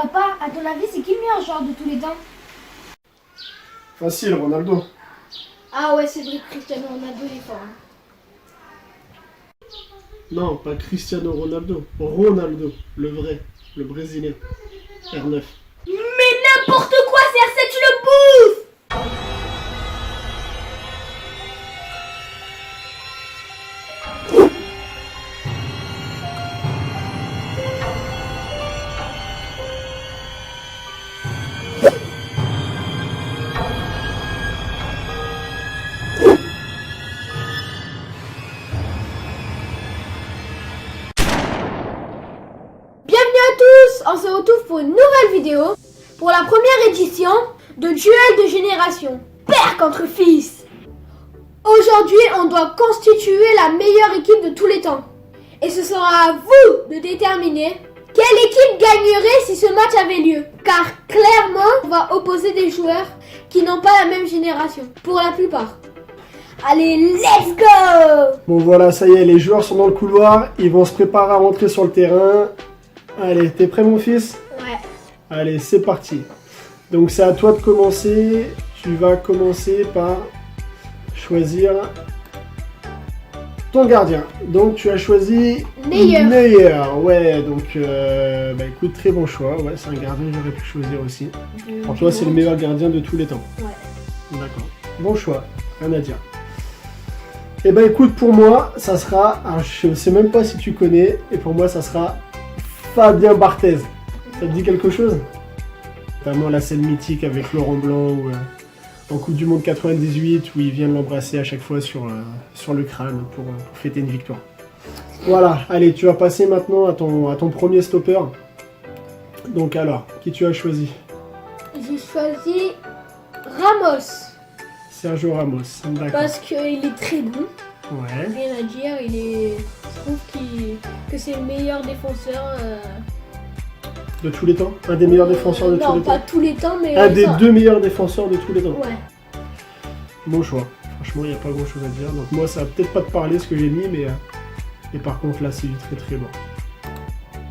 Papa, à ton avis, c'est qui le meilleur joueur de tous les temps? Facile, Ronaldo. Ah ouais, c'est vrai que Cristiano Ronaldo il est fort. Hein. Non, pas Cristiano Ronaldo. Ronaldo, le vrai, le brésilien. R9. Mais n'importe quoi, CR7, tu le bouffes! On se retrouve pour une nouvelle vidéo, pour la première édition de Duel de Génération, père contre fils. Aujourd'hui, on doit constituer la meilleure équipe de tous les temps. Et ce sera à vous de déterminer quelle équipe gagnerait si ce match avait lieu. Car clairement, on va opposer des joueurs qui n'ont pas la même génération, pour la plupart. Allez, let's go! Bon voilà, ça y est, les joueurs sont dans le couloir, ils vont se préparer à rentrer sur le terrain. Allez, t'es prêt mon fils? Ouais. Allez, c'est parti. Donc c'est à toi de commencer. Tu vas commencer par choisir ton gardien. Donc tu as choisi Neuer. Ouais, donc bah écoute, très bon choix. Ouais, c'est un gardien que j'aurais pu choisir aussi. Pour toi, c'est le meilleur gardien de tous les temps. Ouais. D'accord. Bon choix, rien à dire. Et bah écoute, pour moi, ça sera, alors, je sais même pas si tu connais, et pour moi, ça sera Fabien Barthez. Ça te dit quelque chose? Notamment la scène mythique avec Laurent Blanc ou, en Coupe du Monde 98 où il vient l'embrasser à chaque fois sur le crâne pour fêter une victoire. Voilà, allez, tu vas passer maintenant à ton premier stopper. Donc alors, qui tu as choisi? J'ai choisi Ramos. Sergio Ramos, d'accord. Parce qu'il est très bon. Ouais. Rien à dire, je trouve que c'est le meilleur défenseur. De tous les temps? Un des meilleurs défenseurs de tous les temps? Non, pas tous les temps, mais... Un des deux meilleurs défenseurs de tous les temps? Ouais. Bon choix. Franchement, il n'y a pas grand chose à dire. Donc moi, ça va peut-être pas te parler ce que j'ai mis, mais par contre, là, c'est du très très bon.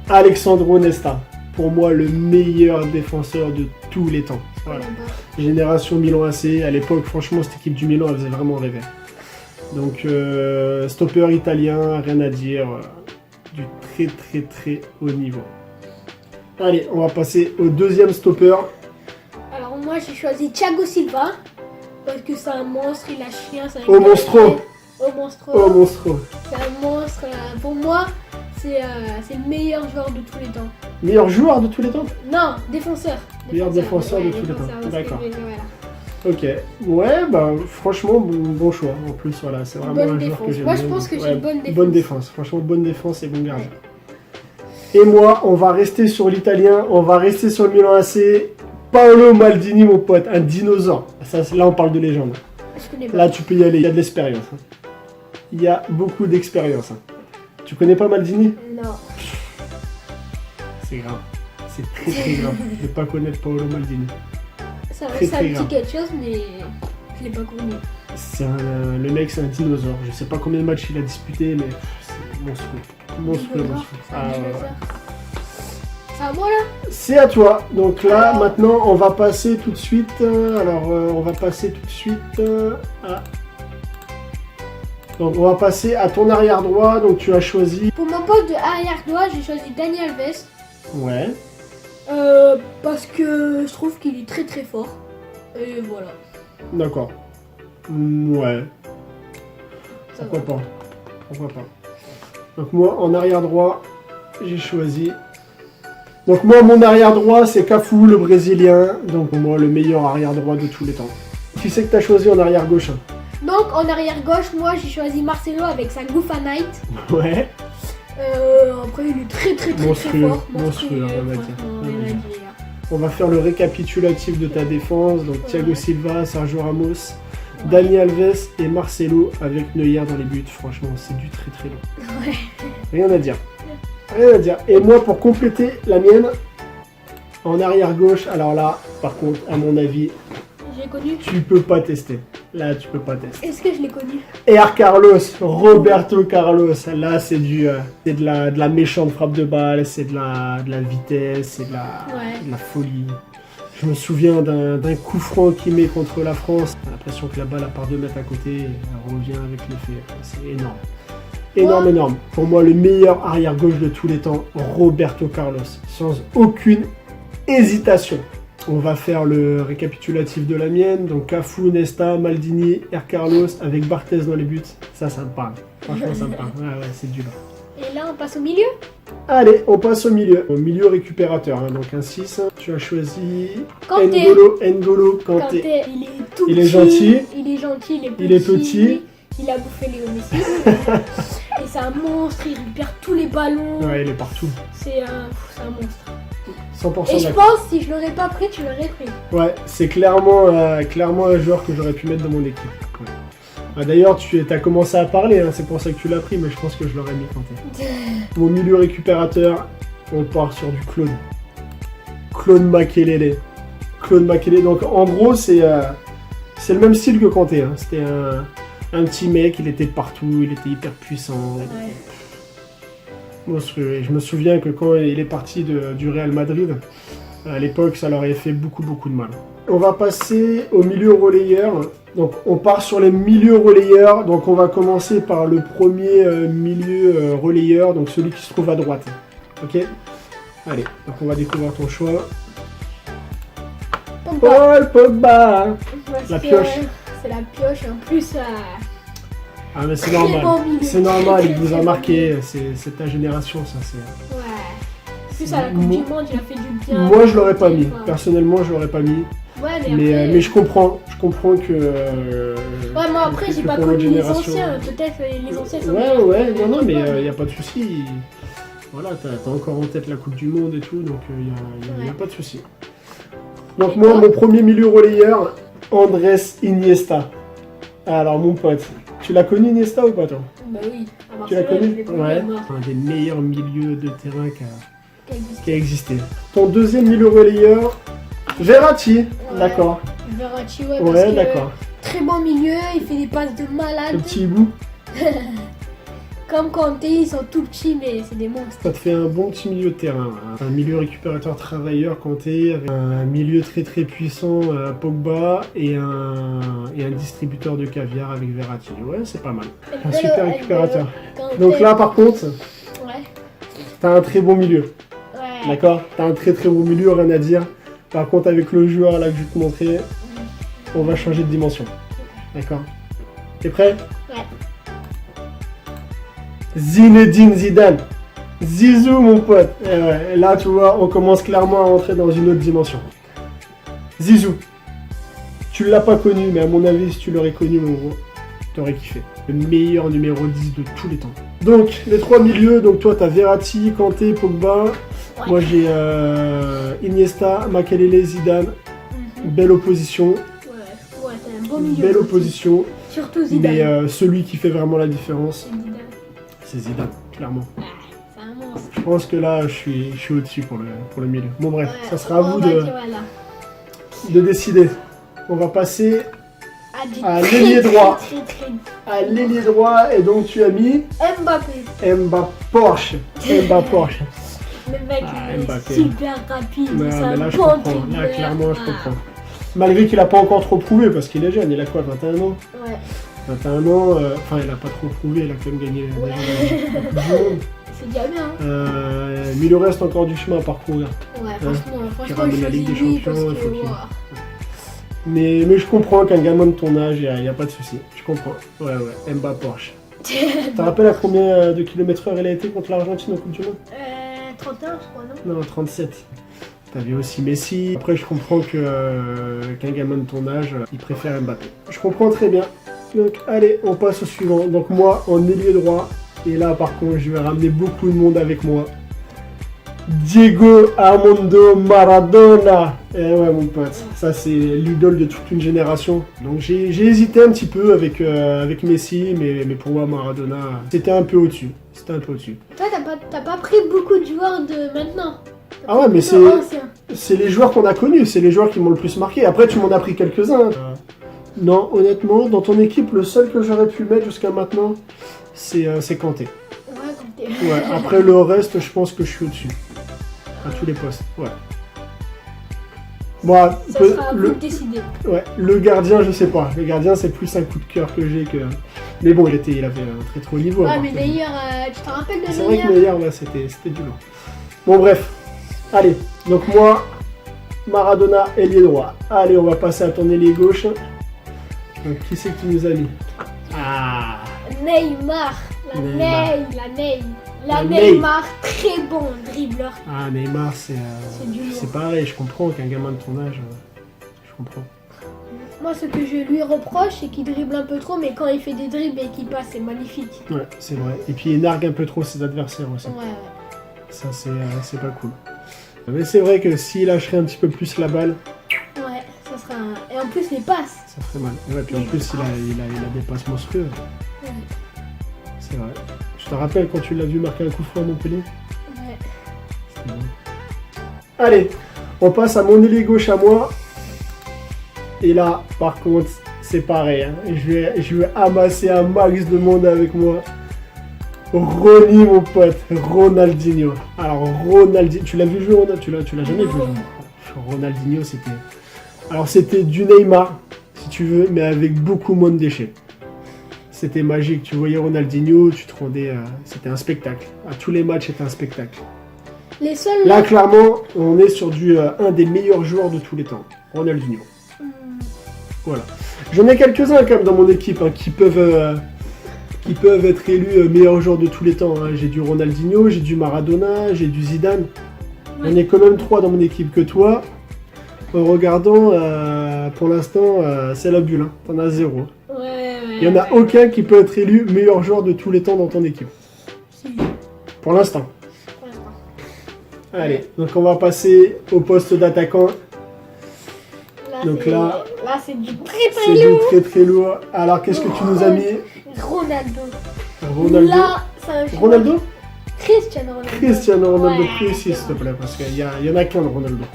Alexandro Nesta. Pour moi, le meilleur défenseur de tous les temps. Voilà. Génération Milan AC. À l'époque, franchement, cette équipe du Milan, elle faisait vraiment rêver. Donc, stopper italien, rien à dire. Du très très très haut niveau. Allez, on va passer au deuxième stopper. Alors moi, j'ai choisi Thiago Silva. Parce que c'est un monstre, il a chien. Au monstro. Au monstro. Au monstro. C'est un monstre. Pour moi, c'est le meilleur joueur de tous les temps. Meilleur joueur de tous les temps? Non, défenseur. Meilleur défenseur de tous les temps. D'accord. Voilà. Ok. Ouais, bah franchement, bon choix. En plus, voilà, c'est vraiment Bonne un défense. joueur que j'aime. Moi, je pense que j'ai une bonne défense. Bonne défense. Franchement, bonne défense et bon gardien. Et moi, on va rester sur l'italien. On va rester sur le Milan AC. Paolo Maldini, mon pote. Un dinosaure. Ça, là, on parle de légende. Je connais pas. Là, tu peux y aller. Il y a de l'expérience. Il y a beaucoup d'expérience. Tu connais pas Maldini? Non. C'est grave. C'est très très grave de ne pas connaître Paolo Maldini. Ça Très, me très dit grave. quelque chose, mais je l'ai pas connu. Le mec, c'est un dinosaure. Je sais pas combien de matchs il a disputé, mais c'est monstrueux. Monstrueux. Ah, ouais. Ah, voilà. C'est à toi. Donc là, maintenant, on va passer tout de suite. On va passer tout de suite à. Donc, on va passer à ton arrière droit. Donc, tu as choisi. Pour mon poste de arrière droit, j'ai choisi Dani Alves. Ouais. Parce que je trouve qu'il est très très fort. Et voilà. D'accord. Ouais. Ça Pourquoi pas. Pourquoi pas. Donc, moi, en arrière droit, j'ai choisi. Donc, moi, mon arrière droit, c'est Cafu, le Brésilien. Donc, pour moi, le meilleur arrière droit de tous les temps. Qui c'est que tu as choisi en arrière gauche? Donc en arrière gauche, moi j'ai choisi Marcelo avec sa Goofa Night. Ouais. Après il est très très Monstrueux, fort. monstrueux, on va dire. Rien à dire. On va faire le récapitulatif de ta défense. Donc Thiago Silva, Sergio Ramos, Dani Alves et Marcelo avec Neuer dans les buts. Franchement, c'est du très très long. Ouais. Rien à dire. Rien à dire. Et moi, pour compléter la mienne, en arrière gauche, alors là, par contre, à mon avis, J'ai connu. tu peux pas tester. Là, tu peux pas tester. Est-ce que je l'ai connu? Et Carlos, Roberto Carlos. Là, c'est de la méchante frappe de balle, c'est de la vitesse, c'est de la folie. Je me souviens d'un coup franc qu'il met contre la France. J'ai l'impression que la balle, à part 2 mètres à côté, elle revient avec l'effet. C'est énorme. Énorme. Pour moi, le meilleur arrière-gauche de tous les temps, Roberto Carlos. Sans aucune hésitation. On va faire le récapitulatif de la mienne. Donc Cafu, Nesta, Maldini, Carlos avec Barthez dans les buts. Ça me parle. Franchement, ça me parle. Ouais, c'est du lourd. Et là, on passe au milieu. Allez, on passe au milieu. Au milieu récupérateur. Donc un 6. Tu as choisi Kanté. N'Golo Kanté. Kanté, il est tout Il petit. est gentil. Il est gentil, Il est petit. Il a bouffé Léo Messi. Et c'est un monstre, il perd tous les ballons. Ouais, il est partout. C'est un monstre. 100% Et je d'accord. pense, si je l'aurais pas pris, tu l'aurais pris. Ouais, c'est clairement un joueur que j'aurais pu mettre dans mon équipe. Ouais. Ah, d'ailleurs, tu as commencé à parler, hein, c'est pour ça que tu l'as pris, mais je pense que je l'aurais mis Kanté. Mon milieu récupérateur, on part sur du Claude. Claude Makelele. Donc en gros, c'est le même style que Kanté. Hein. C'était un petit mec, il était partout, il était hyper puissant. Ouais. Monstrueux. Et je me souviens que quand il est parti du Real Madrid, à l'époque, ça leur avait fait beaucoup de mal. On va passer au milieu relayeur. Donc on part sur les milieux relayeurs. Donc on va commencer par le premier milieu relayeur, donc celui qui se trouve à droite. Ok? Allez, donc on va découvrir ton choix. Paul Pogba. Parce La que pioche. C'est la pioche, en plus, Ah mais c'est très normal. bon milieu. C'est normal, il Très, vous très a bon marqué. C'est ta génération, ça. Ouais. En plus, à la Coupe du Monde, il a fait du bien. Moi, je l'aurais pas mis. Ouais. Personnellement, je l'aurais pas mis. Ouais, Mais je comprends que. Ouais, moi après, j'ai que pas pour notre connu les génération- anciens. Peut-être les anciens sont meilleurs. Ouais, non, mais il n'y a pas de souci. Voilà, t'as encore en tête la Coupe du Monde et tout, donc il n'y a pas de souci. Donc, Et moi, toi mon premier milieu relayeur, Andrés Iniesta. Alors, mon pote, tu l'as connu Iniesta ou pas, toi? Bah oui. À Tu l'as Barcelone, connu? je l'ai connu, Ouais. moi. Un des meilleurs milieux de terrain Qui existe. qui a existé. Ton deuxième milieu relayeur, Verratti. D'accord. Verratti, ouais, Ouais, parce que d'accord. très bon milieu, il fait des passes de malade. Le petit hibou. Comme Kanté, ils sont tout petits, mais c'est des monstres. Ça te fait un bon petit milieu de terrain. Hein. Un milieu récupérateur travailleur Kanté, avec un milieu très puissant Pogba et un distributeur de caviar avec Verratti. Ouais, c'est pas mal. Un super récupérateur. Donc là, par contre, Ouais. t'as un très bon milieu. Ouais. D'accord? T'as un très bon milieu, rien à dire. Par contre, avec le joueur là que je vais te montrer, on va changer de dimension. D'accord? T'es prêt? Ouais. Zinedine Zidane. Zizou, mon pote. Et ouais, là, tu vois, on commence clairement à entrer dans une autre dimension. Zizou. Tu l'as pas connu, mais à mon avis, si tu l'aurais connu, mon gros, t'aurais kiffé. Le meilleur numéro 10 de tous les temps. Donc, les trois milieux, donc toi, t'as Verratti, Kanté, Pogba. Ouais. Moi, j'ai Iniesta, Makelele, Zidane. Mhm. Belle opposition. Ouais, c'est un beau milieu. Belle opposition. Surtout Zidane. Mais celui qui fait vraiment la différence, C'est Zidane. c'est Zidane, clairement. Ouais, c'est un monstre. Je pense que là, je suis au-dessus pour le milieu. Bon, bref, Ouais, ça sera à on vous va de dire, voilà. décider. On va passer Du à très, l'ailier très, droit. très, à l'ailier droit. Et donc, tu as mis Mbappé. Porsche. Porsche. Le mec, Ah, il est Mbappé. super rapide. Ouais, c'est mais un là, je bon comprends. Là, dribbleur. clairement, je Ah, comprends. Malgré qu'il n'a pas encore trop prouvé, parce qu'il est jeune. Il a quoi, 21 ans? Ouais. 21 ans, enfin, il n'a pas trop prouvé. Il a quand même gagné Ouais. déjà la Coupe du Monde. C'est déjà bien. Mais il lui reste encore du chemin à parcourir. Ouais, franchement, ramène je la Ligue des choisis lui Champions, parce il faut que. qu'il- Ouah. Mais je comprends qu'un gamin de ton âge, il n'y a pas de souci. Je comprends. Ouais, Mbappé Porsche. Tu te rappelles à combien de kilomètres heure il a été contre l'Argentine au Coupe du Monde? 31, je crois, non? Non, 37. T'avais aussi Messi. Après, je comprends qu'un gamin de ton âge, il préfère Mbappé. Je comprends très bien. Donc, allez, on passe au suivant. Donc, moi, en ailier droit. Et là, par contre, je vais ramener beaucoup de monde avec moi. Diego Armando Maradona. Eh ouais, mon pote. Ça, c'est l'idole de toute une génération. Donc, j'ai hésité un petit peu avec Messi. Mais pour moi, Maradona, c'était un peu au-dessus. C'était un peu au-dessus. Toi, t'as pas pris beaucoup de joueurs de maintenant. T'as Ah ouais, pris mais plutôt anciens. c'est les joueurs qu'on a connus, c'est les joueurs qui m'ont le plus marqué. Après, tu m'en as pris quelques-uns. Non, honnêtement, dans ton équipe, le seul que j'aurais pu mettre jusqu'à maintenant, c'est Kanté. Ouais, quand t'es... Ouais, après le reste, je pense que je suis au-dessus. À tous les postes, ouais. Bon, Ça sera à vous de décider. ouais, le gardien, je sais pas. Le gardien, c'est plus un coup de cœur que j'ai que... Mais bon, il avait un très très haut niveau. Ouais, hein, mais Kanté. Neuer, tu t'en rappelles de C'est vrai que Neuer? Neuer, ouais, c'était du lourd. Bon, bref. Allez, donc moi, Maradona, ailier droit. Allez, on va passer à ton ailier gauche. Donc, qui c'est que tu nous as mis? Ah, Neymar. La La Neymar, très bon dribbleur. ah Neymar, c'est du lourd. c'est pareil, je comprends qu'un gamin de ton âge, je comprends. Moi, ce que je lui reproche, c'est qu'il dribble un peu trop, mais quand il fait des dribbles et qu'il passe, c'est magnifique. Ouais, c'est vrai. Et puis il nargue un peu trop ses adversaires aussi. Ouais, ouais. Ça, c'est pas cool. Mais c'est vrai que s'il lâcherait un petit peu plus la balle, Ouais, ça sera un... Et en plus, les passes. ça ferait mal. Ouais, puis en plus, il a des passes monstrueuses. Ouais. C'est vrai. Je te rappelle quand tu l'as vu marquer un coup franc à Montpellier? Ouais. C'était bon. Allez, on passe à mon ailier gauche à moi. Et là, par contre, c'est pareil. Hein. Je vais amasser un max de monde avec moi. Ronny, mon pote, Ronaldinho. Alors, Ronaldinho, tu l'as vu jouer, tu l'as jamais vu jouer. Ronaldinho, c'était... Alors, c'était du Neymar, si tu veux, mais avec beaucoup moins de déchets. C'était magique. Tu voyais Ronaldinho, tu te rendais... c'était un spectacle. À tous les matchs, c'était un spectacle. Les seuls... Là, clairement, on est sur un des meilleurs joueurs de tous les temps. Ronaldinho. Voilà. J'en ai quelques-uns quand même dans mon équipe hein, qui peuvent être élus meilleurs joueurs de tous les temps. Hein. J'ai du Ronaldinho, j'ai du Maradona, j'ai du Zidane. J'en ai quand même 3 dans mon équipe que toi. En regardant, pour l'instant, c'est la bulle. Hein. T'en as 0. Ouais. Il n'y en a aucun qui peut être élu meilleur joueur de tous les temps dans ton équipe. Si. Pour l'instant. Pour l'instant. Allez, donc on va passer au poste d'attaquant. Donc c'est... là, c'est du très C'est très du lourd. très très lourd. Alors qu'est-ce que tu nous as mis? Ronaldo. Ronaldo. Là, c'est un joueur- Ronaldo? Cristiano Ronaldo. Cristiano Ronaldo, Ouais, précise c'est s'il te plaît, parce qu'il y en a qu'un de Ronaldo.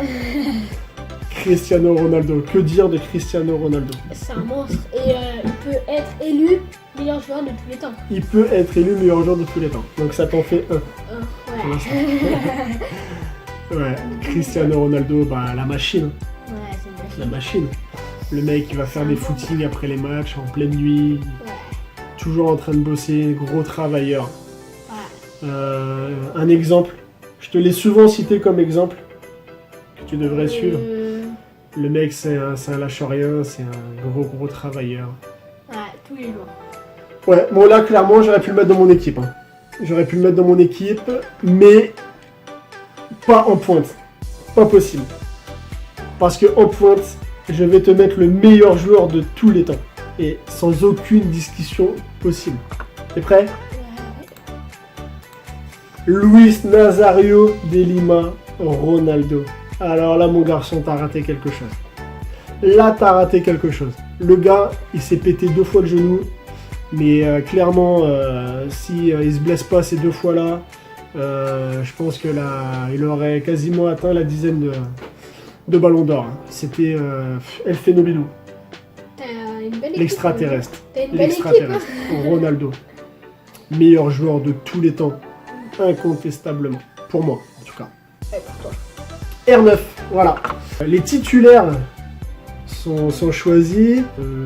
Cristiano Ronaldo. Que dire de Cristiano Ronaldo? C'est un monstre. Et il peut être élu meilleur joueur de tous les temps. Il peut être élu meilleur joueur de tous les temps. Donc ça t'en fait un. Pour Ouais. l'instant. Ouais, Cristiano Ronaldo, bah la machine. Ouais, c'est une machine. La machine. Le mec qui va faire des footings après les matchs, en pleine nuit, Ouais. toujours en train de bosser, gros travailleur. Ouais. Un exemple, je te l'ai souvent cité comme exemple, que tu devrais suivre. Le mec, c'est un lâche-rien, c'est un gros travailleur. Ouais, tous les jours. Ouais, bon là, clairement, j'aurais pu le mettre dans mon équipe. Hein. J'aurais pu le mettre dans mon équipe, mais pas en pointe. Pas possible. Parce que en pointe, je vais te mettre le meilleur joueur de tous les temps. Et sans aucune discussion possible. T'es prêt? Luis Nazario de Lima Ronaldo. Alors là, mon garçon, t'as raté quelque chose. Là, t'as raté quelque chose. Le gars, il s'est pété 2 fois le genou. Mais clairement, si il se blesse pas ces 2 fois-là, je pense que là, il aurait quasiment atteint la dizaine de ballons d'or. C'était El Phénoméno. T'as une belle équipe. L'extraterrestre. T'as une belle équipe. L'extraterrestre. Ronaldo. Meilleur joueur de tous les temps. Incontestablement. Pour moi, en tout cas. Ouais, pour toi. R9, voilà. Les titulaires sont choisis.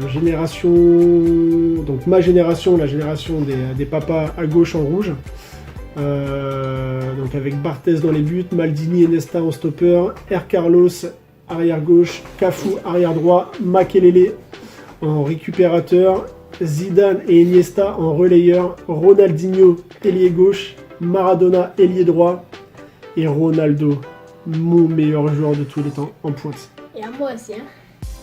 Génération, donc ma génération, la génération des papas à gauche en rouge. Donc avec Barthez dans les buts, Maldini et Nesta en stopper, R. Carlos arrière gauche, Cafu arrière droit, Makelele en récupérateur, Zidane et Iniesta en relayeur, Ronaldinho ailier gauche, Maradona ailier droit et Ronaldo, mon meilleur joueur de tous les temps en pointe. Et à moi aussi, hein.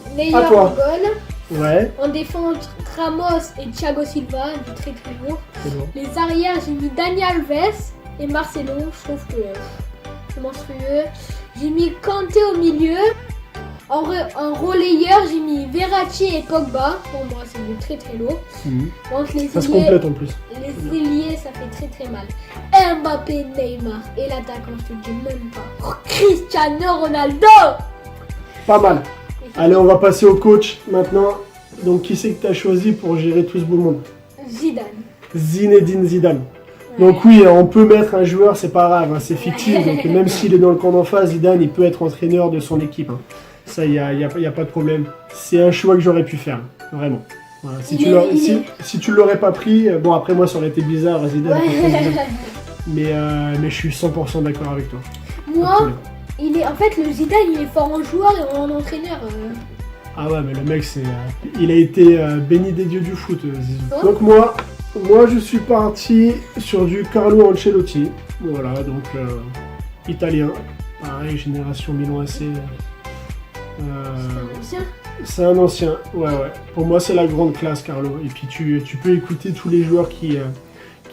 À Meilleur toi. en goal. Ouais, En défense, Ramos et Thiago Silva, du très très lourd. c'est bon. Les arrières, j'ai mis Dani Alves et Marcelo. Je trouve que c'est monstrueux. J'ai mis Kanté au milieu. En relayeur, j'ai mis Verratti et Pogba. Pour moi, c'est du très très lourd. Mhm. Donc les Ça se ailiers, complète en plus. les ailiers, ça fait très très mal. Mbappé, Neymar et l'attaquant, je te dis même pas. Cristiano Ronaldo. Pas mal. Allez, on va passer au coach maintenant. Donc qui c'est que tu as choisi pour gérer tout ce beau monde? Zidane. Zinedine Zidane. Ouais. Donc oui, on peut mettre un joueur, c'est pas grave, hein, c'est fictif. Donc même s'il est dans le camp d'en face, Zidane, il peut être entraîneur de son équipe. Hein. Ça, il n'y a pas de problème. C'est un choix que j'aurais pu faire, vraiment. Voilà. Si tu l'aurais pas pris, bon après moi ça aurait été bizarre, Zidane. Mais je suis 100% d'accord avec toi. Moi, en fait, le Zidane, il est fort en joueur et en entraîneur. Ah ouais, mais le mec, il a été béni des dieux du foot, Zizou. Oh. Donc moi, je suis parti sur du Carlo Ancelotti. Voilà, donc italien. Pareil, génération Milan AC. C'est un ancien, ouais. Pour moi, c'est la grande classe, Carlo. Et puis tu peux écouter tous les joueurs qui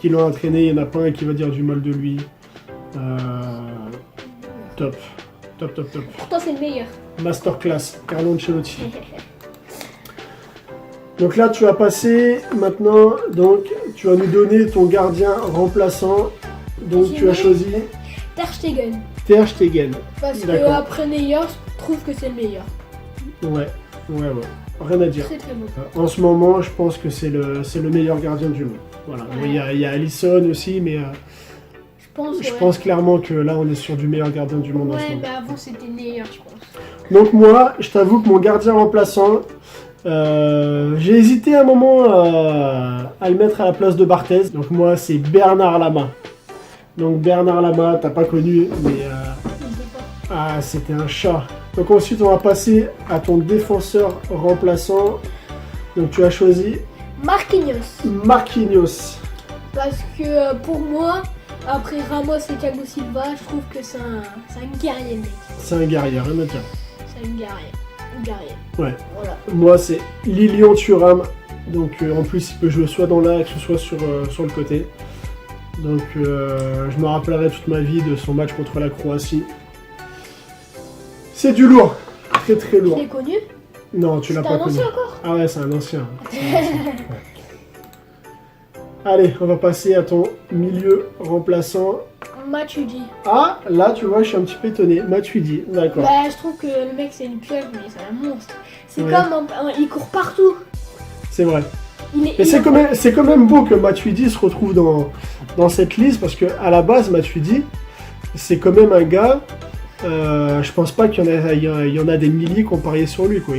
l'ont entraîné. Il n'y en a pas un qui va dire du mal de lui. Top. Pourtant, c'est le meilleur. Masterclass, Carlo Ancelotti. Donc là, tu vas passer maintenant. Donc, tu vas nous donner ton gardien remplaçant. Donc, tu as choisi Ter Stegen. Ter Stegen. Parce que D'accord. après Neuer, je trouve que c'est le meilleur. Ouais. Rien à dire. Très très bon. En ce moment, je pense que c'est le meilleur gardien du monde. Voilà. Ouais. Il y a Alisson aussi, mais je pense clairement que là, on est sur du meilleur gardien du monde en ce Ouais, moment. bah avant c'était Neuer, je pense. Donc moi, je t'avoue que mon gardien remplaçant, j'ai hésité un moment à le mettre à la place de Barthez. Donc moi, c'est Bernard Lama. Donc Bernard Lama, t'as pas connu, mais c'était un chat. Donc ensuite, on va passer à ton défenseur remplaçant. Donc tu as choisi Marquinhos. Parce que pour moi, après Ramos et Thiago Silva, je trouve que c'est un guerrier, mec. C'est un guerrier, rien à dire. C'est un guerrier. Ouais. Voilà. Moi, c'est Lilian Thuram. Donc en plus, il peut jouer soit dans l'axe, soit sur le côté. Donc je me rappellerai toute ma vie de son match contre la Croatie. C'est du lourd. Très très Tu lourd. l'as connu? Non, tu l'as pas connu. C'est un ancien encore? Ah ouais, c'est un ancien. Ouais. Allez, on va passer à ton milieu remplaçant. Matuidi. Ah, là, tu vois, je suis un petit peu étonné. Matuidi, d'accord. Bah, je trouve que le mec c'est une pieuvre, mais c'est un monstre. C'est Ouais. comme il court partout. C'est vrai. Il est, Mais c'est quand même beau que Matuidi se retrouve dans cette liste parce que à la base, Matuidi, c'est quand même un gars. Je pense pas qu'il y en a des milliers qui ont parié sur lui, quoi.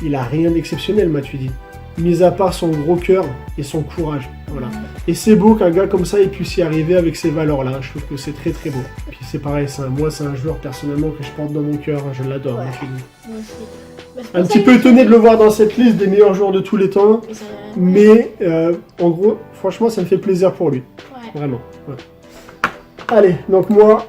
Il a rien d'exceptionnel, Matuidi. Mis à part son gros cœur et son courage. Voilà. Et c'est beau qu'un gars comme ça ait pu s'y arriver avec ces valeurs-là. Je trouve que c'est très très beau. Puis c'est pareil, moi c'est un joueur personnellement que je porte dans mon cœur. Je l'adore, Ouais. Matuidi. Moi aussi. Bah, c'est pour Un ça petit que peu je étonné de trouve- le voir dans cette liste des meilleurs joueurs de tous les temps. Mais en gros, franchement, ça me fait plaisir pour lui. Ouais. Vraiment. Ouais. Allez, donc moi,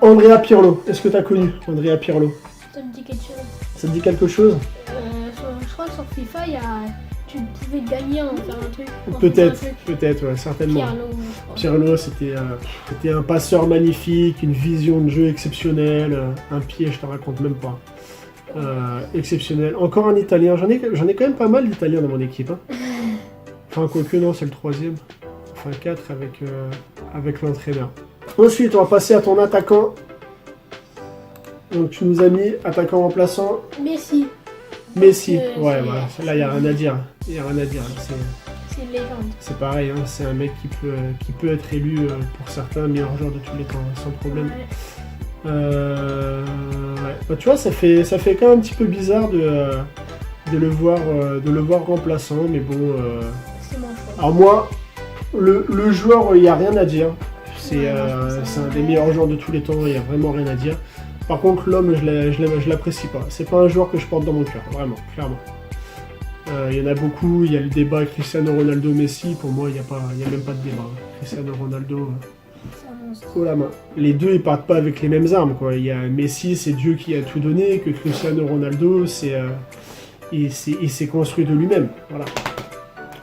Andrea Pirlo. Est-ce que tu as connu Andrea Pirlo? Ça me dit quelque chose. Ça te dit quelque chose? Je crois que sur FIFA, tu pouvais gagner en faire un truc. en faisant un truc. Peut-être, ouais, certainement. Pirlo, je crois. Pirlo, c'était un passeur magnifique, une vision de jeu exceptionnelle, un pied, je te raconte même pas. Exceptionnel. Encore un Italien. J'en ai quand même pas mal d'Italiens dans mon équipe. Hein. Enfin, quoique, non, c'est le troisième. Enfin, 4 avec l'entraîneur. Ensuite, on va passer à ton attaquant. Donc, tu nous as mis attaquant remplaçant Messi, Messi. Parce que Ouais, c'est- voilà. Là, il n'y a rien à dire. Il n'y a rien à dire. c'est une légende. C'est pareil, hein. C'est un mec qui peut être élu pour certains meilleur joueur de tous les temps, hein, sans problème. Ouais. Ouais. Bah, tu vois, ça fait quand même un petit peu bizarre de le voir remplaçant, mais bon. C'est mon choix. Alors moi, le joueur, il n'y a rien à dire. C'est Ouais, moi, je pense que c'est un c'est des vrai. meilleurs joueurs de tous les temps, il n'y a vraiment rien à dire. Par contre, l'homme, je l'apprécie pas. C'est pas un joueur que je porte dans mon cœur, vraiment, clairement. Il y en a beaucoup, il y a le débat Cristiano Ronaldo-Messi, pour moi, il n'y a même pas de débat. Cristiano Ronaldo, C'est un monstre. haut la main. Les deux, ils partent pas avec les mêmes armes, quoi. Il y a Messi, c'est Dieu qui a tout donné, que Cristiano Ronaldo, il s'est construit de lui-même, voilà.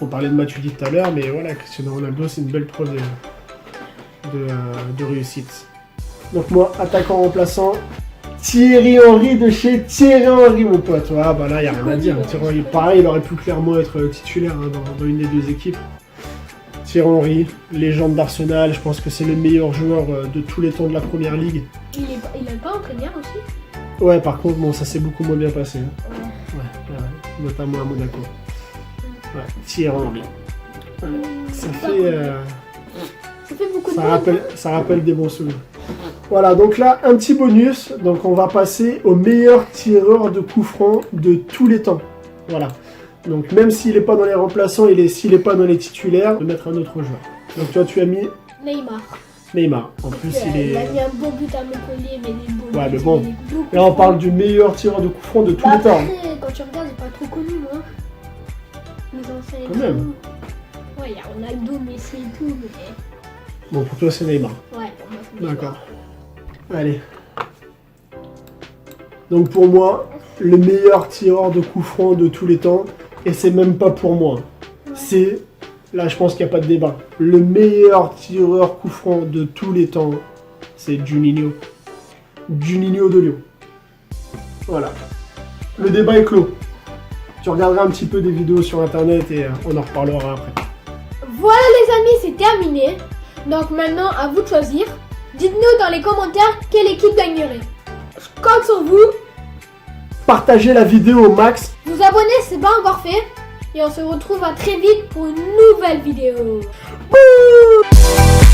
On parlait de Matuidi tout à l'heure, mais voilà, Cristiano Ronaldo, c'est une belle preuve de réussite. Donc moi, attaquant remplaçant, Thierry Henry de chez Thierry Henry, mon pote. Ah, bah là, il n'y a rien à dire. Thierry Henry, pareil, il aurait pu clairement être titulaire hein, dans une des deux équipes. Thierry Henry, légende d'Arsenal, je pense que c'est le meilleur joueur de tous les temps de la Première Ligue. Il a pas entraîneur aussi? Ouais, par contre, bon, ça s'est beaucoup moins bien passé. Hein. Ouais, notamment à Monaco. Ouais, Thierry Henry. Ouais. Ça fait beaucoup de ça rappelle des bons souvenirs. Voilà, donc là, un petit bonus. Donc on va passer au meilleur tireur de coups francs de tous les temps. Voilà. Donc même s'il n'est pas dans les remplaçants, s'il n'est pas dans les titulaires, on va mettre un autre joueur. Donc toi, tu as mis Neymar. En plus, Il a mis un bon but à Montpellier, mais des beaux ouais, buts, mais bon. des beaux Là, on coups parle francs. du meilleur tireur de coups francs de tous les temps. Après, quand tu regardes, il n'est pas trop connu, moi. Les anciens et Quand même. tout. Ouais, il y a Ronaldo, Messi et tout, mais... Bon, pour toi, c'est Neymar. Ouais, pour moi, c'est Neymar. D'accord. Allez. Donc pour moi, le meilleur tireur de coups francs de tous les temps, et c'est même pas pour moi. Ouais. C'est, là je pense qu'il n'y a pas de débat, le meilleur tireur coup franc de tous les temps, c'est Juninho. Juninho de Lyon. Voilà. Le débat est clos. Tu regarderas un petit peu des vidéos sur internet et on en reparlera après. Voilà les amis, c'est terminé. Donc maintenant, à vous de choisir. Dites-nous dans les commentaires quelle équipe gagnerait. Je compte sur vous. Partagez la vidéo au max. Vous abonner, c'est pas encore fait. Et on se retrouve à très vite pour une nouvelle vidéo. Bouh